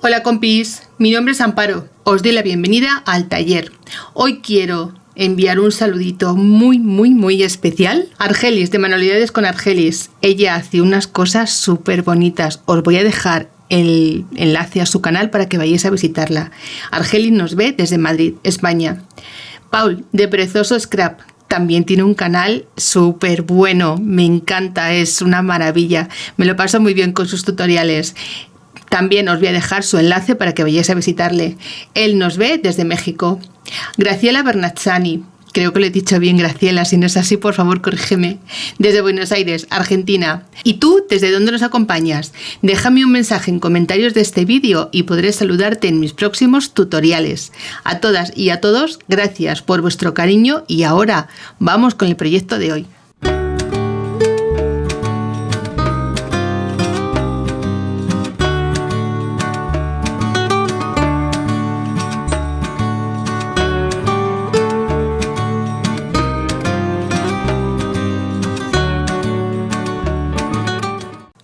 Hola compis, mi nombre es Amparo, os doy la bienvenida al taller. Hoy quiero enviar un saludito muy especial a Argelis de Manualidades con Argelis. Ella hace unas cosas súper bonitas, os voy a dejar el enlace a su canal para que vayáis a visitarla. Argelis nos ve desde Madrid, España. Paul de Perezoso Scrap también tiene un canal súper bueno, me encanta, es una maravilla, me lo paso muy bien con sus tutoriales. También os voy a dejar su enlace para que vayáis a visitarle. Él nos ve desde México. Graciela Bernazzani, creo que lo he dicho bien, Graciela, si no es así, por favor, corrígeme. Desde Buenos Aires, Argentina. ¿Y tú, desde dónde nos acompañas? Déjame un mensaje en comentarios de este vídeo y podré saludarte en mis próximos tutoriales. A todas y a todos, gracias por vuestro cariño y ahora vamos con el proyecto de hoy.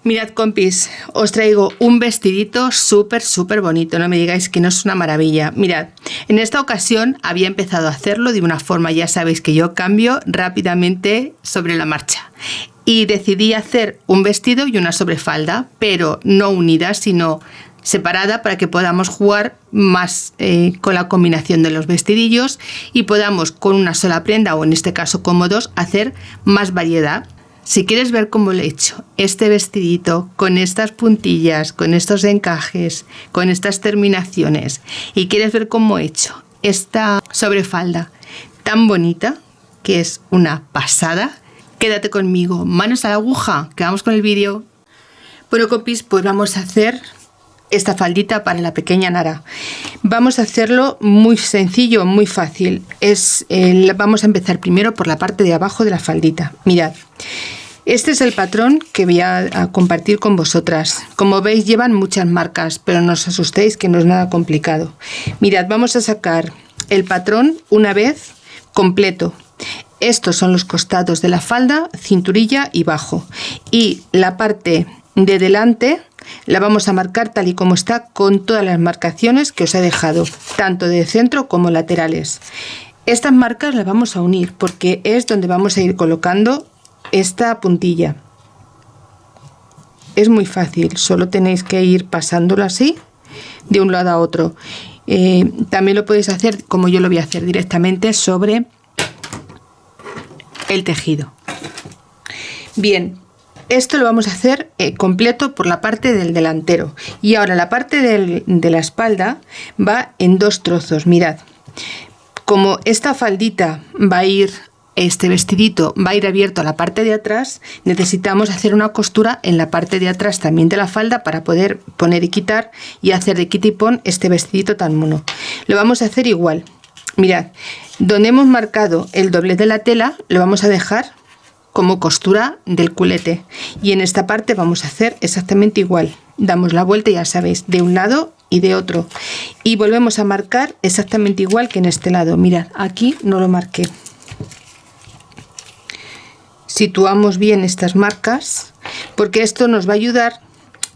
Mirad compis, os traigo un vestidito súper bonito, no me digáis que no es una maravilla. Mirad, en esta ocasión había empezado a hacerlo de una forma, ya sabéis que yo cambio rápidamente sobre la marcha. Y decidí hacer un vestido y una sobrefalda, pero no unidas, sino separada para que podamos jugar más con la combinación de los vestidillos y podamos con una sola prenda, o en este caso como dos, hacer más variedad. Si quieres ver cómo le he hecho este vestidito con estas puntillas, con estos encajes, con estas terminaciones y quieres ver cómo he hecho esta sobrefalda tan bonita, que es una pasada, quédate conmigo, manos a la aguja, que vamos con el vídeo. Bueno compis, pues vamos a hacer esta faldita para la pequeña Nara. Vamos a hacerlo muy sencillo, muy fácil. Vamos a empezar primero por la parte de abajo de la faldita. Mirad, este es el patrón que voy a compartir con vosotras. Como veis, llevan muchas marcas, pero no os asustéis que no es nada complicado. Mirad, vamos a sacar el patrón una vez completo. Estos son los costados de la falda, cinturilla y bajo. Y la parte de delante la vamos a marcar tal y como está, con todas las marcaciones que os he dejado, tanto de centro como laterales. Estas marcas las vamos a unir porque es donde vamos a ir colocando esta puntilla. Es muy fácil, solo tenéis que ir pasándolo así de un lado a otro. También lo podéis hacer como yo lo voy a hacer, directamente sobre el tejido. Bien, esto lo vamos a hacer completo por la parte del delantero. Y ahora la parte de la espalda va en dos trozos. Mirad, como esta faldita va a ir, este vestidito va a ir abierto a la parte de atrás, necesitamos hacer una costura en la parte de atrás también de la falda para poder poner y quitar y hacer de quita y pon este vestidito tan mono. Lo vamos a hacer igual. Mirad, donde hemos marcado el doblez de la tela lo vamos a dejar como costura del culete, y en esta parte vamos a hacer exactamente igual. Damos la vuelta, ya sabéis, de un lado y de otro, y volvemos a marcar exactamente igual que en este lado. Mirad, aquí no lo marqué. Situamos bien estas marcas porque esto nos va a ayudar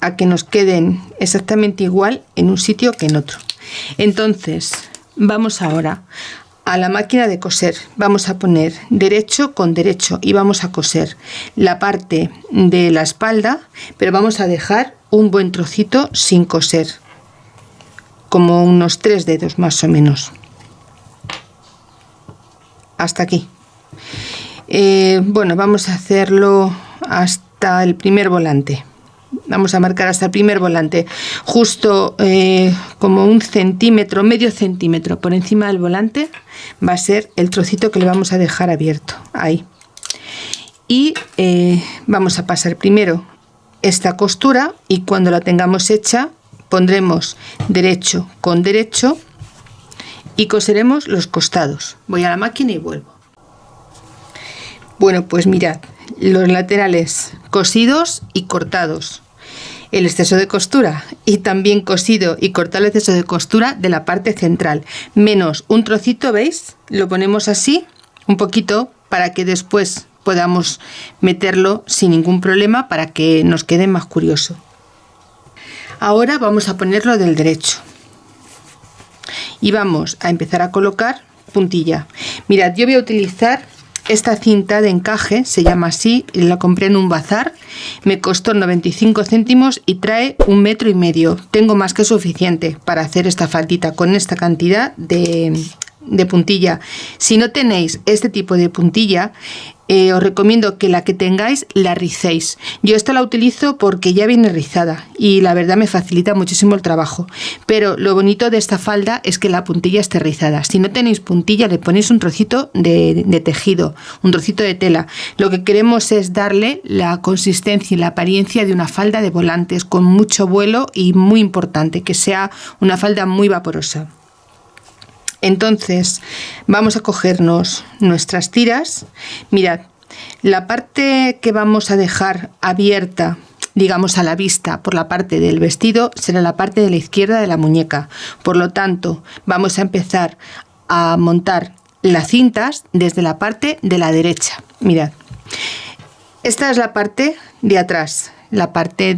a que nos queden exactamente igual en un sitio que en otro. Entonces vamos ahora a la máquina de coser, vamos a poner derecho con derecho y vamos a coser la parte de la espalda, pero vamos a dejar un buen trocito sin coser, como unos 3 dedos más o menos, hasta aquí. Bueno, vamos a hacerlo hasta el primer volante. Vamos a marcar hasta el primer volante, justo como un centímetro, medio centímetro por encima del volante va a ser el trocito que le vamos a dejar abierto, ahí. Y vamos a pasar primero esta costura y cuando la tengamos hecha pondremos derecho con derecho y coseremos los costados. Voy a la máquina y vuelvo. Bueno, pues mirad, los laterales cosidos y cortados, el exceso de costura, y también cosido y cortado el exceso de costura de la parte central, menos un trocito, ¿veis? Lo ponemos así, un poquito, para que después podamos meterlo sin ningún problema, para que nos quede más curioso. Ahora vamos a ponerlo del derecho y vamos a empezar a colocar puntilla. Mirad, yo voy a utilizar esta cinta de encaje, se llama así, la compré en un bazar, me costó 95 céntimos y trae 1,5 metros. Tengo más que suficiente para hacer esta faldita con esta cantidad de puntilla. Si no tenéis este tipo de puntilla, os recomiendo que la que tengáis la ricéis. Yo esta la utilizo porque ya viene rizada y la verdad me facilita muchísimo el trabajo, pero lo bonito de esta falda es que la puntilla esté rizada. Si no tenéis puntilla, le ponéis un trocito de tejido, un trocito de tela. Lo que queremos es darle la consistencia y la apariencia de una falda de volantes con mucho vuelo y muy importante, que sea una falda muy vaporosa. Entonces vamos a cogernos nuestras tiras. Mirad, la parte que vamos a dejar abierta, digamos a la vista por la parte del vestido, será la parte de la izquierda de la muñeca. Por lo tanto, vamos a empezar a montar las cintas desde la parte de la derecha. Mirad, esta es la parte de atrás, la parte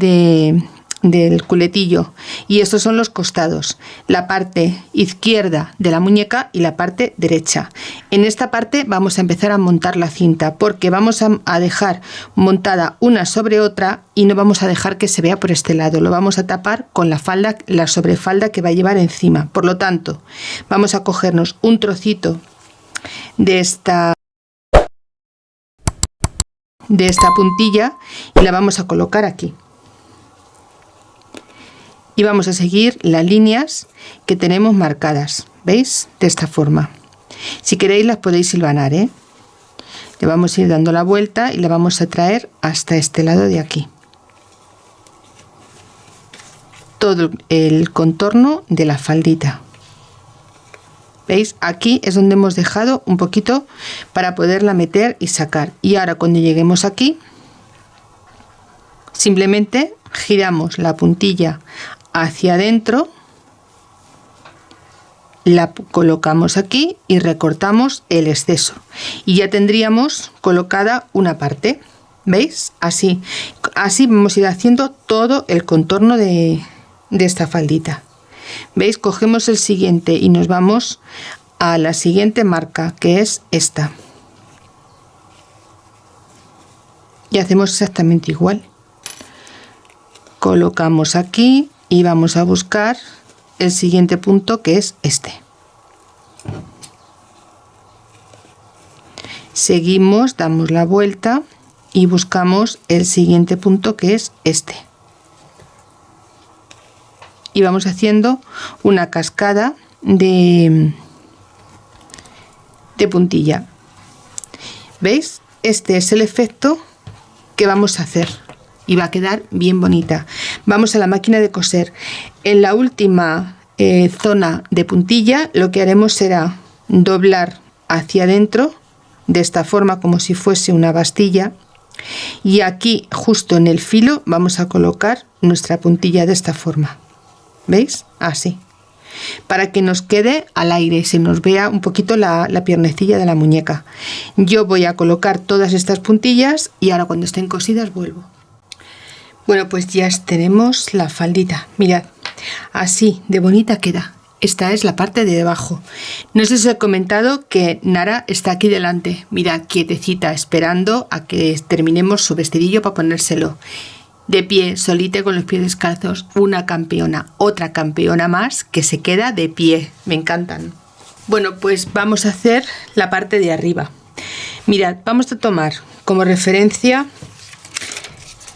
del culetillo, y estos son los costados, la parte izquierda de la muñeca y la parte derecha. En esta parte vamos a empezar a montar la cinta porque vamos a dejar montada una sobre otra y no vamos a dejar que se vea por este lado, lo vamos a tapar con la falda, la sobrefalda que va a llevar encima. Por lo tanto, vamos a cogernos un trocito de esta puntilla y la vamos a colocar aquí. Y vamos a seguir las líneas que tenemos marcadas, ¿veis? De esta forma. Si queréis las podéis hilvanar, ¿eh? Le vamos a ir dando la vuelta y la vamos a traer hasta este lado de aquí. Todo el contorno de la faldita. ¿Veis? Aquí es donde hemos dejado un poquito para poderla meter y sacar. Y ahora cuando lleguemos aquí, simplemente giramos la puntilla hacia adentro, la colocamos aquí y recortamos el exceso y ya tendríamos colocada una parte. ¿Veis? Así vamos a ir haciendo todo el contorno de esta faldita. ¿Veis? Cogemos el siguiente y nos vamos a la siguiente marca, que es esta, y hacemos exactamente igual. Colocamos aquí y vamos a buscar el siguiente punto, que es este. Seguimos, damos la vuelta y buscamos el siguiente punto, que es este. Y vamos haciendo una cascada de puntilla. ¿Veis? Este es el efecto que vamos a hacer. Y va a quedar bien bonita. Vamos a la máquina de coser. En la última zona de puntilla lo que haremos será doblar hacia adentro de esta forma, como si fuese una bastilla, y aquí justo en el filo vamos a colocar nuestra puntilla de esta forma. ¿Veis? Así, para que nos quede al aire, se nos vea un poquito la piernecilla de la muñeca. Yo voy a colocar todas estas puntillas y ahora cuando estén cosidas vuelvo. Bueno, pues ya tenemos la faldita. Mirad, así de bonita queda. Esta es la parte de debajo. No sé si os he comentado que Nara está aquí delante. Mirad, quietecita, esperando a que terminemos su vestidillo para ponérselo. De pie, solita, con los pies descalzos. Una campeona, otra campeona más que se queda de pie. Me encantan. Bueno, pues vamos a hacer la parte de arriba. Mirad, vamos a tomar como referencia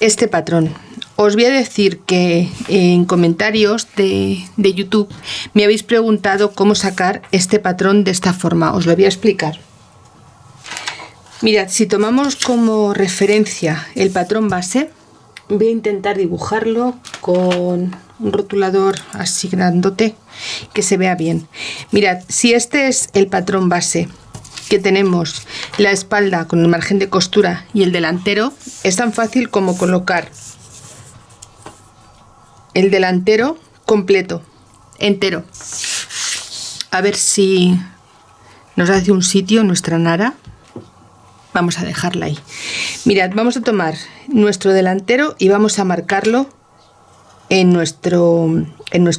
este patrón. Os voy a decir que en comentarios de YouTube me habéis preguntado cómo sacar este patrón de esta forma. Os lo voy a explicar. Mirad, si tomamos como referencia el patrón base, voy a intentar dibujarlo con un rotulador así grandote que se vea bien. Mirad, si este es el patrón base, que tenemos la espalda con el margen de costura y el delantero, es tan fácil como colocar el delantero completo, entero. A ver si nos hace un sitio nuestra Nara. Vamos a dejarla ahí. Mirad, vamos a tomar nuestro delantero y vamos a marcarlo en nuestro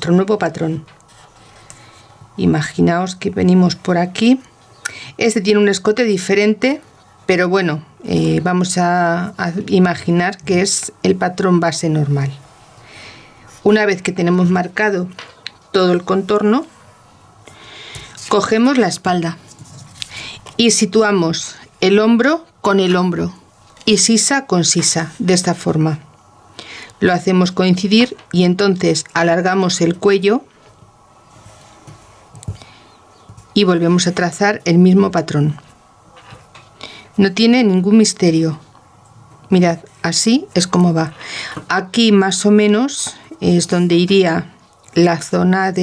nuevo patrón. Imaginaos que venimos por aquí. Este tiene un escote diferente, pero bueno, vamos a imaginar que es el patrón base normal. Una vez que tenemos marcado todo el contorno, cogemos la espalda y situamos el hombro con el hombro y sisa con sisa, de esta forma. Lo hacemos coincidir y entonces alargamos el cuello y volvemos a trazar el mismo patrón. No tiene ningún misterio. Mirad, así es como va. Aquí más o menos es donde iría la zona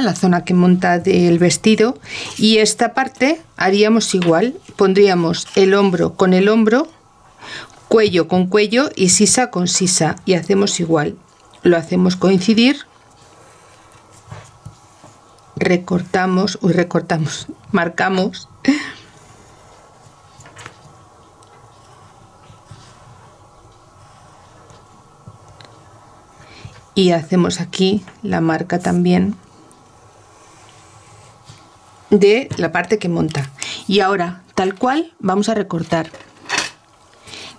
la zona que monta del vestido, y esta parte haríamos igual, pondríamos el hombro con el hombro, cuello con cuello y sisa con sisa, y hacemos igual, lo hacemos coincidir, marcamos y hacemos aquí la marca también de la parte que monta. Y ahora, tal cual, vamos a recortar.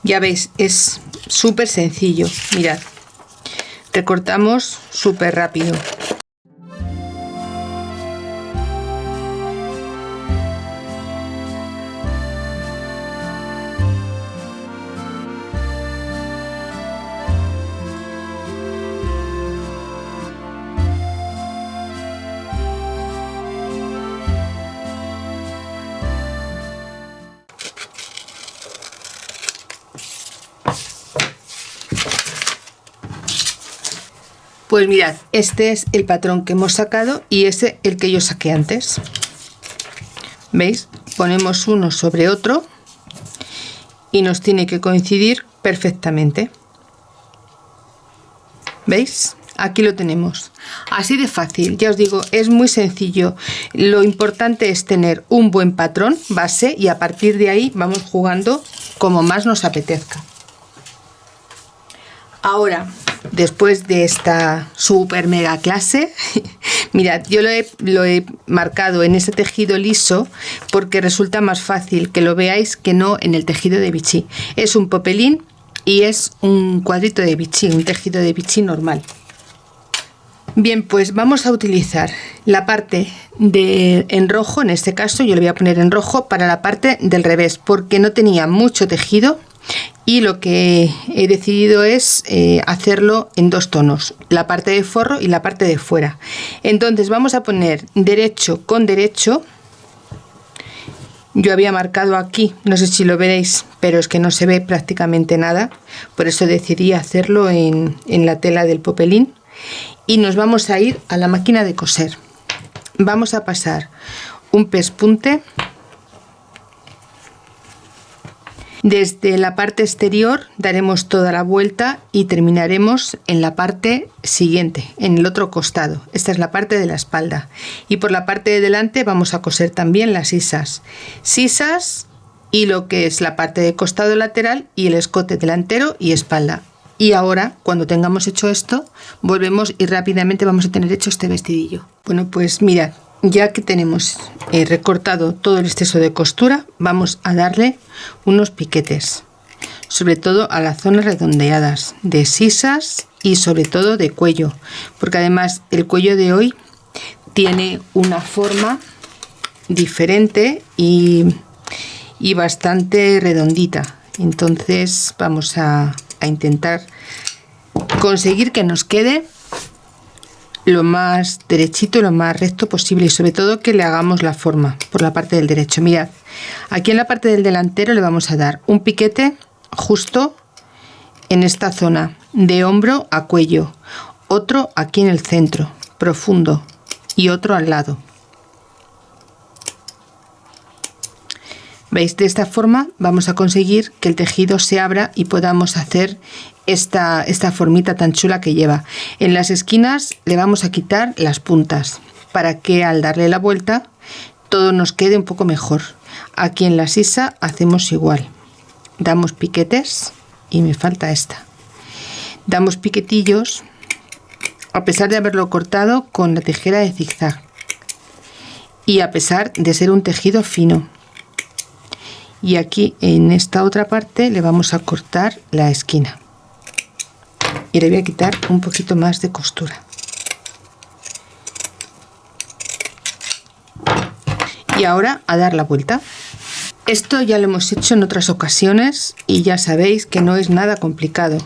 Ya veis, es súper sencillo. Mirad, recortamos súper rápido. Pues mirad, este es el patrón que hemos sacado y ese el que yo saqué antes. ¿Veis? Ponemos uno sobre otro y nos tiene que coincidir perfectamente. ¿Veis? Aquí lo tenemos. Así de fácil, ya os digo, es muy sencillo. Lo importante es tener un buen patrón base y a partir de ahí vamos jugando como más nos apetezca. Ahora, después de esta super mega clase, mirad, yo lo he marcado en ese tejido liso porque resulta más fácil que lo veáis que no en el tejido de bichí. Es un popelín y es un cuadrito de bichí, un tejido de bichí normal. Bien, pues vamos a utilizar la parte en rojo, en este caso yo le voy a poner en rojo para la parte del revés porque no tenía mucho tejido. Y lo que he decidido es hacerlo en dos tonos, la parte de forro y la parte de fuera. Entonces vamos a poner derecho con derecho. Yo había marcado aquí, no sé si lo veréis, pero es que no se ve prácticamente nada, por eso decidí hacerlo en la tela del popelín. Y nos vamos a ir a la máquina de coser. Vamos a pasar un pespunte desde la parte exterior, daremos toda la vuelta y terminaremos en la parte siguiente, en el otro costado. Esta es la parte de la espalda y por la parte de delante vamos a coser también las sisas y lo que es la parte de costado lateral y el escote delantero y espalda. Y ahora, cuando tengamos hecho esto, volvemos y rápidamente vamos a tener hecho este vestidillo. Bueno, pues mirad, ya que tenemos recortado todo el exceso de costura, vamos a darle unos piquetes, sobre todo a las zonas redondeadas de sisas y sobre todo de cuello, porque además el cuello de hoy tiene una forma diferente y bastante redondita. Entonces vamos a intentar conseguir que nos quede lo más derechito y lo más recto posible y sobre todo que le hagamos la forma por la parte del derecho. Mirad, aquí en la parte del delantero le vamos a dar un piquete justo en esta zona de hombro a cuello, otro aquí en el centro profundo y otro al lado. ¿Veis? De esta forma vamos a conseguir que el tejido se abra y podamos hacer esta formita tan chula que lleva. En las esquinas le vamos a quitar las puntas para que al darle la vuelta todo nos quede un poco mejor. Aquí en la sisa hacemos igual. Damos piquetes y me falta esta. damos piquetillos a pesar de haberlo cortado con la tijera de zigzag y a pesar de ser un tejido fino. Y aquí en esta otra parte le vamos a cortar la esquina y le voy a quitar un poquito más de costura. Y ahora a dar la vuelta. Esto ya lo hemos hecho en otras ocasiones y ya sabéis que no es nada complicado.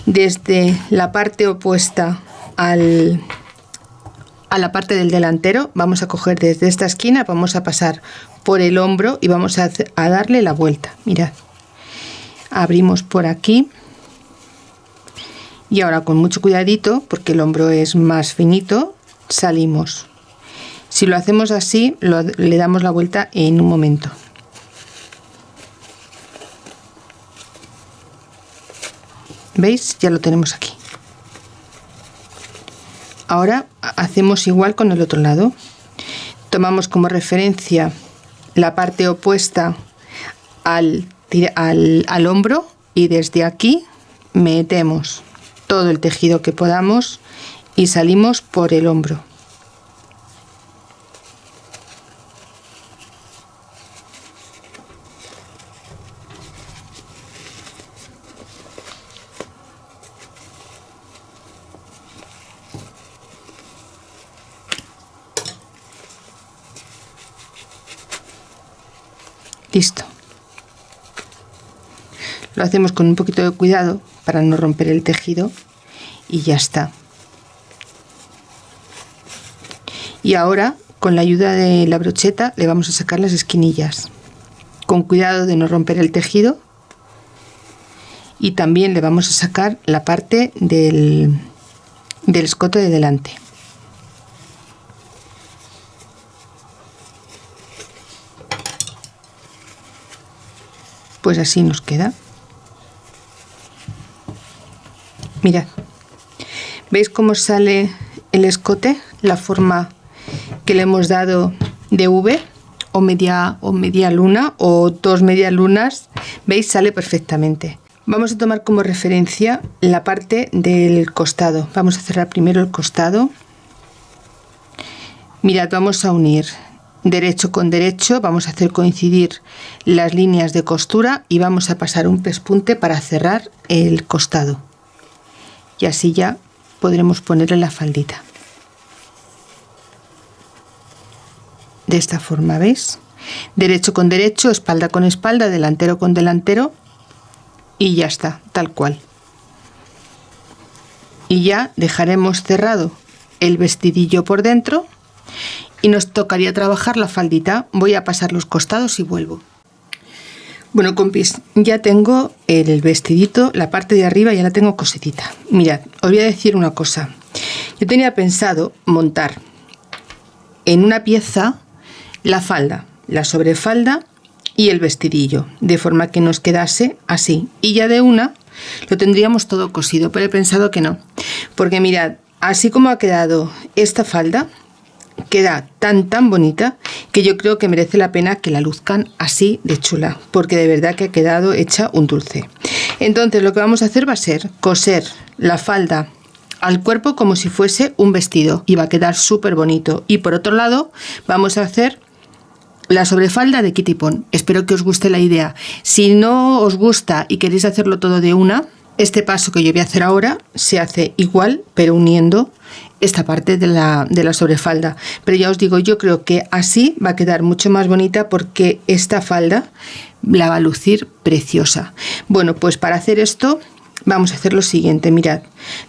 Desde la parte opuesta a la parte del delantero vamos a coger desde esta esquina, vamos a pasar por el hombro y vamos a darle la vuelta. Mirad, abrimos por aquí y ahora con mucho cuidadito, porque el hombro es más finito, salimos. Si lo hacemos así, le damos la vuelta en un momento. ¿Veis? Ya lo tenemos aquí. Ahora hacemos igual con el otro lado. Tomamos como referencia la parte opuesta al hombro y desde aquí metemos todo el tejido que podamos y salimos por el hombro. Listo. Lo hacemos con un poquito de cuidado para no romper el tejido y ya está. Y ahora con la ayuda de la brocheta le vamos a sacar las esquinillas con cuidado de no romper el tejido y también le vamos a sacar la parte del escote de delante. Pues así nos queda. Mirad, ¿veis cómo sale el escote? La forma que le hemos dado de V o media luna o dos medias lunas, ¿veis? Sale perfectamente. Vamos a tomar como referencia la parte del costado. Vamos a cerrar primero el costado. Mirad, vamos a unir derecho con derecho, vamos a hacer coincidir las líneas de costura y vamos a pasar un pespunte para cerrar el costado. Y así ya podremos ponerle la faldita. De esta forma, ¿veis? Derecho con derecho, espalda con espalda, delantero con delantero y ya está, tal cual. Y ya dejaremos cerrado el vestidillo por dentro y nos tocaría trabajar la faldita. Voy a pasar los costados y vuelvo. Bueno, compis, ya tengo el vestidito, la parte de arriba ya la tengo cosidita. Mirad, os voy a decir una cosa. Yo tenía pensado montar en una pieza la falda, la sobrefalda y el vestidillo, de forma que nos quedase así. Y ya de una lo tendríamos todo cosido, pero he pensado que no. Porque mirad, así como ha quedado esta falda, queda tan bonita que yo creo que merece la pena que la luzcan así de chula, porque de verdad que ha quedado hecha un dulce. Entonces lo que vamos a hacer va a ser coser la falda al cuerpo como si fuese un vestido y va a quedar súper bonito. Y por otro lado vamos a hacer la sobrefalda de Kitty Pon. Espero que os guste la idea. Si no os gusta y queréis hacerlo todo de una, este paso que yo voy a hacer ahora se hace igual, pero uniendo esta parte de la sobrefalda. Pero ya os digo, yo creo que así va a quedar mucho más bonita porque esta falda la va a lucir preciosa. Bueno, pues para hacer esto vamos a hacer lo siguiente. Mirad,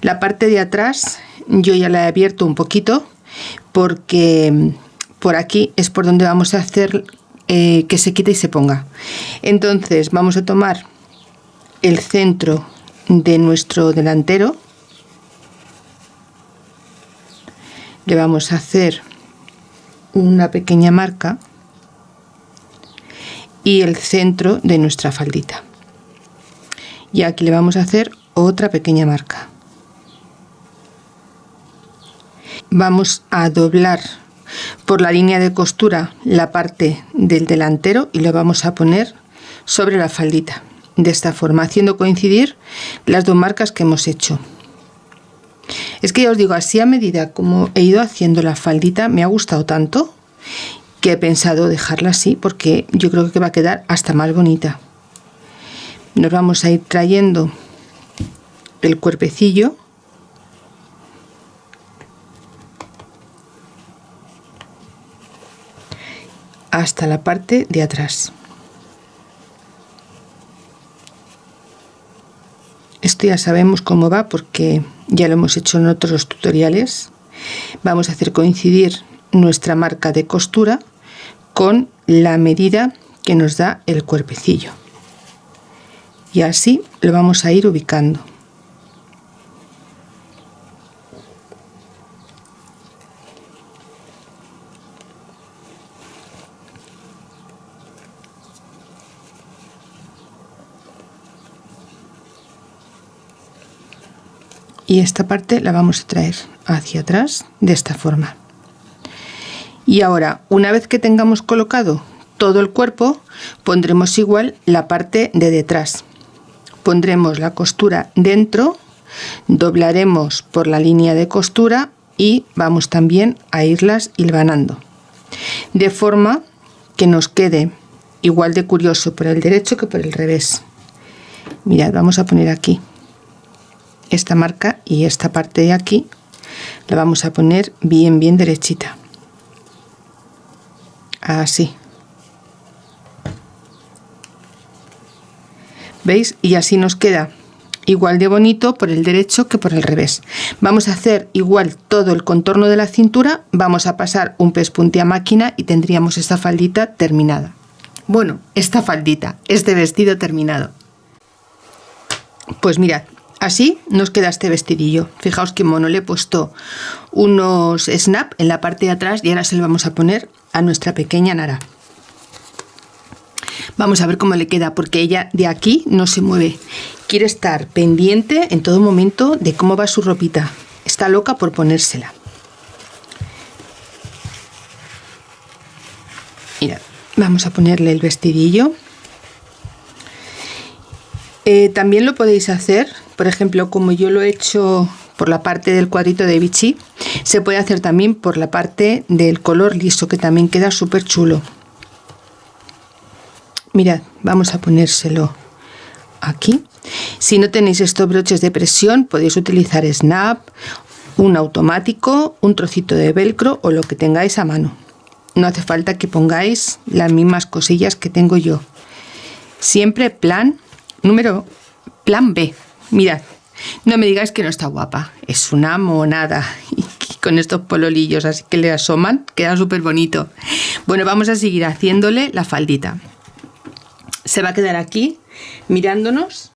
la parte de atrás yo ya la he abierto un poquito porque por aquí es por donde vamos a hacer que se quite y se ponga. Entonces vamos a tomar el centro de nuestro delantero, le vamos a hacer una pequeña marca y el centro de nuestra faldita, y aquí le vamos a hacer otra pequeña marca. Vamos a doblar por la línea de costura la parte del delantero y lo vamos a poner sobre la faldita. de esta forma, haciendo coincidir las dos marcas que hemos hecho. Es que ya os digo, así a medida como he ido haciendo la faldita me ha gustado tanto que he pensado dejarla así porque yo creo que va a quedar hasta más bonita. Nos vamos a ir trayendo el cuerpecillo hasta la parte de atrás. Esto ya sabemos cómo va porque ya lo hemos hecho en otros tutoriales. Vamos a hacer coincidir nuestra marca de costura con la medida que nos da el cuerpecillo. Y así lo vamos a ir ubicando. Y esta parte la vamos a traer hacia atrás de esta forma. Y ahora, una vez que tengamos colocado todo el cuerpo, pondremos igual la parte de detrás. Pondremos la costura dentro, doblaremos por la línea de costura y vamos también a irlas hilvanando. De forma que nos quede igual de curioso por el derecho que por el revés. Mirad, vamos a poner aquí esta marca y esta parte de aquí la vamos a poner bien derechita, así, ¿veis? Y así nos queda igual de bonito por el derecho que por el revés. Vamos a hacer igual todo el contorno de la cintura, vamos a pasar un pespunte a máquina y tendríamos esta faldita terminada. Bueno, esta faldita, este vestido terminado. Pues mirad, así nos queda este vestidillo. Fijaos que mono, le he puesto unos snap en la parte de atrás y ahora se lo vamos a poner a nuestra pequeña Nara. Vamos a ver cómo le queda porque ella de aquí no se mueve. Quiere estar pendiente en todo momento de cómo va su ropita. Está loca por ponérsela. Mirad, vamos a ponerle el vestidillo. También lo podéis hacer, por ejemplo, como yo lo he hecho por la parte del cuadrito de Vichy, se puede hacer también por la parte del color liso, que también queda súper chulo. Mirad, vamos a ponérselo aquí. Si no tenéis estos broches de presión, podéis utilizar snap, un automático, un trocito de velcro o lo que tengáis a mano. No hace falta que pongáis las mismas cosillas que tengo yo. Siempre plan B. Mirad, no me digáis que no está guapa. Es una monada. Y con estos pololillos así que le asoman, queda súper bonito. Bueno, vamos a seguir haciéndole la faldita. Se va a quedar aquí mirándonos